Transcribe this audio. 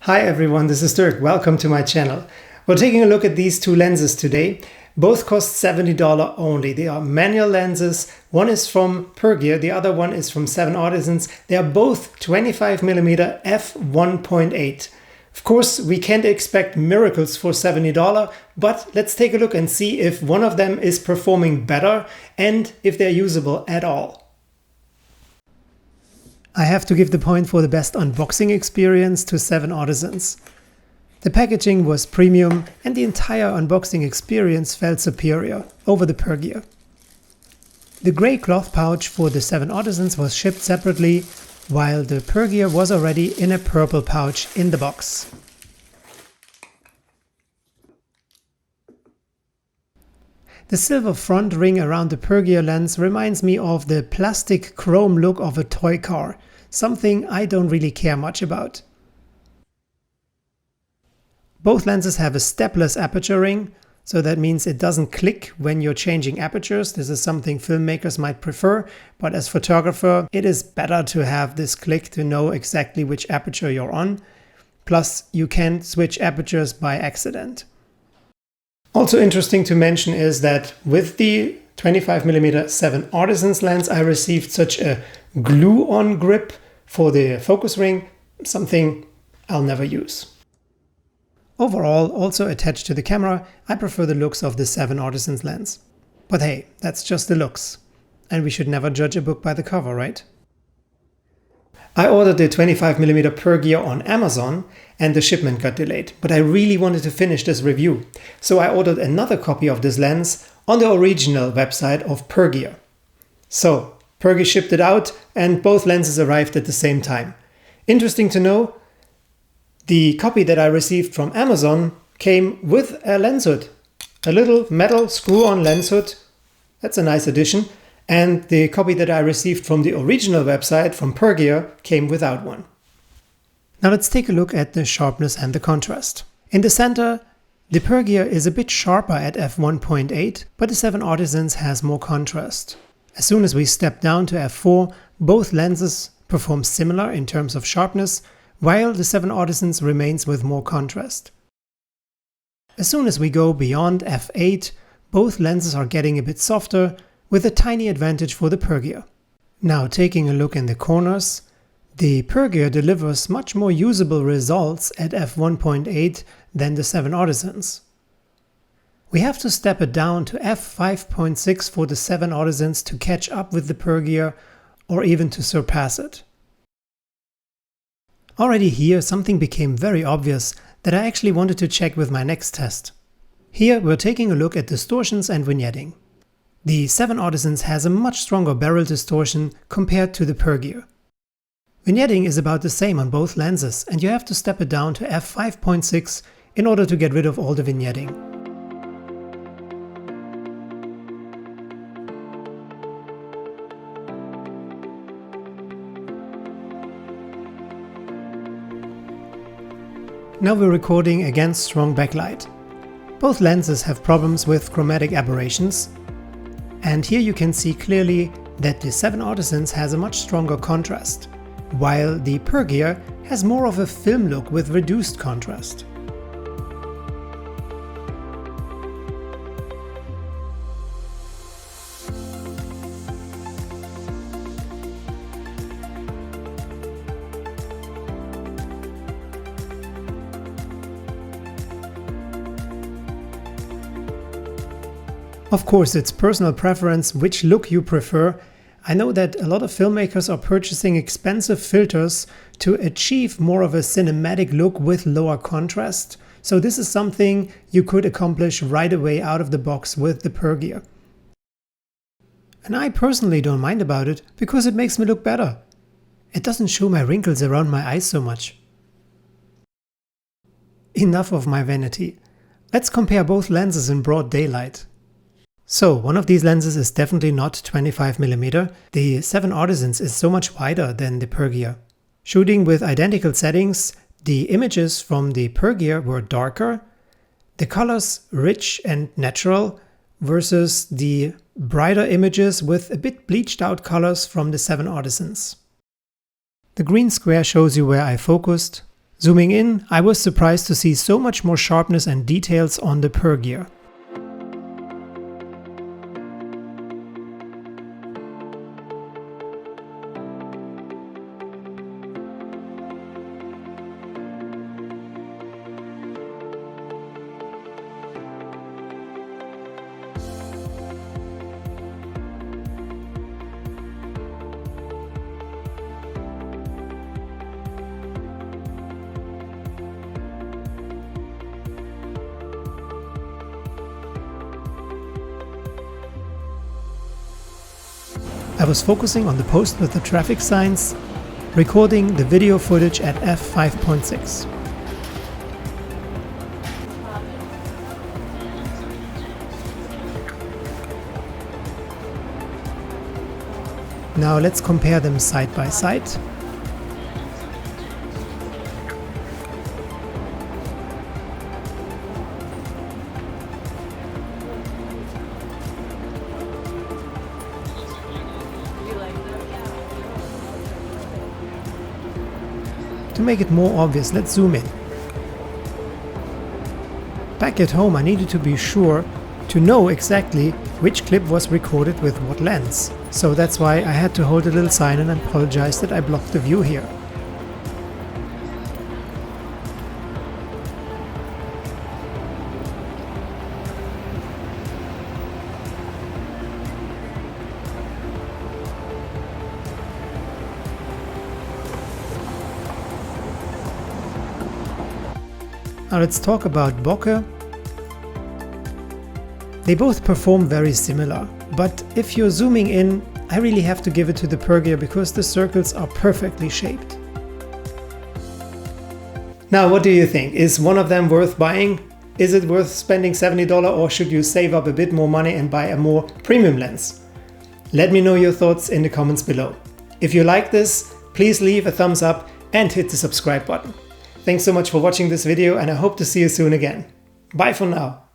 Hi everyone, this is Dirk. Welcome to my channel. We're taking a look at these two lenses today. Both cost $70 only. They are manual lenses. One is from Pergear, the other one is from 7Artisans. They are both 25mm f1.8. Of course, we can't expect miracles for $70, but let's take a look and see if one of them is performing better and if they're usable at all. I have to give the point for the best unboxing experience to 7Artisans. The packaging was premium and the entire unboxing experience felt superior over the Pergear. The grey cloth pouch for the 7Artisans was shipped separately, while the Pergear was already in a purple pouch in the box. The silver front ring around the Pergear lens reminds me of the plastic chrome look of a toy car, something I don't really care much about. Both lenses have a stepless aperture ring, so that means it doesn't click when you're changing apertures. This is something filmmakers might prefer, but as photographer it is better to have this click to know exactly which aperture you're on. Plus you can switch apertures by accident. Also interesting to mention is that with the 25mm 7Artisans lens I received such a glue-on grip for the focus ring, something I'll never use. Overall, also attached to the camera, I prefer the looks of the 7Artisans lens. But hey, that's just the looks. And we should never judge a book by the cover, right? I ordered the 25mm Pergear on Amazon and the shipment got delayed, but I really wanted to finish this review. So I ordered another copy of this lens on the original website of Pergear. So Pergear shipped it out and both lenses arrived at the same time. Interesting to know, the copy that I received from Amazon came with a lens hood. A little metal screw-on lens hood. That's a nice addition. And the copy that I received from the original website from Pergear came without one. Now let's take a look at the sharpness and the contrast. In the center, the Pergear is a bit sharper at f1.8, but the 7Artisans has more contrast. As soon as we step down to f4, both lenses perform similar in terms of sharpness, while the 7Artisans remains with more contrast. As soon as we go beyond f8, both lenses are getting a bit softer, with a tiny advantage for the Pergear. Now taking a look in the corners, the Pergear delivers much more usable results at f1.8 than the 7Artisans. We have to step it down to f5.6 for the 7Artisans to catch up with the Pergear or even to surpass it. Already here something became very obvious that I actually wanted to check with my next test. Here we're taking a look at distortions and vignetting. The 7Artisans has a much stronger barrel distortion compared to the Pergear. Vignetting is about the same on both lenses and you have to step it down to f5.6 in order to get rid of all the vignetting. Now we're recording against strong backlight. Both lenses have problems with chromatic aberrations. And here you can see clearly that the 7Artisans has a much stronger contrast, while the Pergear has more of a film look with reduced contrast. Of course, it's personal preference which look you prefer. I know that a lot of filmmakers are purchasing expensive filters to achieve more of a cinematic look with lower contrast. So this is something you could accomplish right away out of the box with the Pergear. And I personally don't mind about it because it makes me look better. It doesn't show my wrinkles around my eyes so much. Enough of my vanity. Let's compare both lenses in broad daylight. So, one of these lenses is definitely not 25mm. The 7Artisans is so much wider than the Pergear. Shooting with identical settings, the images from the Pergear were darker, the colors rich and natural, versus the brighter images with a bit bleached out colors from the 7Artisans. The green square shows you where I focused, Zooming in, I was surprised to see so much more sharpness and details on the Pergear. I was focusing on the post with the traffic signs, recording the video footage at f5.6. Now let's compare them side by side. To make it more obvious, let's zoom in. Back at home I needed to be sure to know exactly which clip was recorded with what lens. So that's why I had to hold a little sign and apologize that I blocked the view here. Now let's talk about bokeh. They both perform very similar, but if you're zooming in, I really have to give it to the Pergear because the circles are perfectly shaped. Now what do you think? Is one of them worth buying? Is it worth spending $70 or should you save up a bit more money and buy a more premium lens? Let me know your thoughts in the comments below. If you like this, please leave a thumbs up and hit the subscribe button. Thanks so much for watching this video and I hope to see you soon again. Bye for now.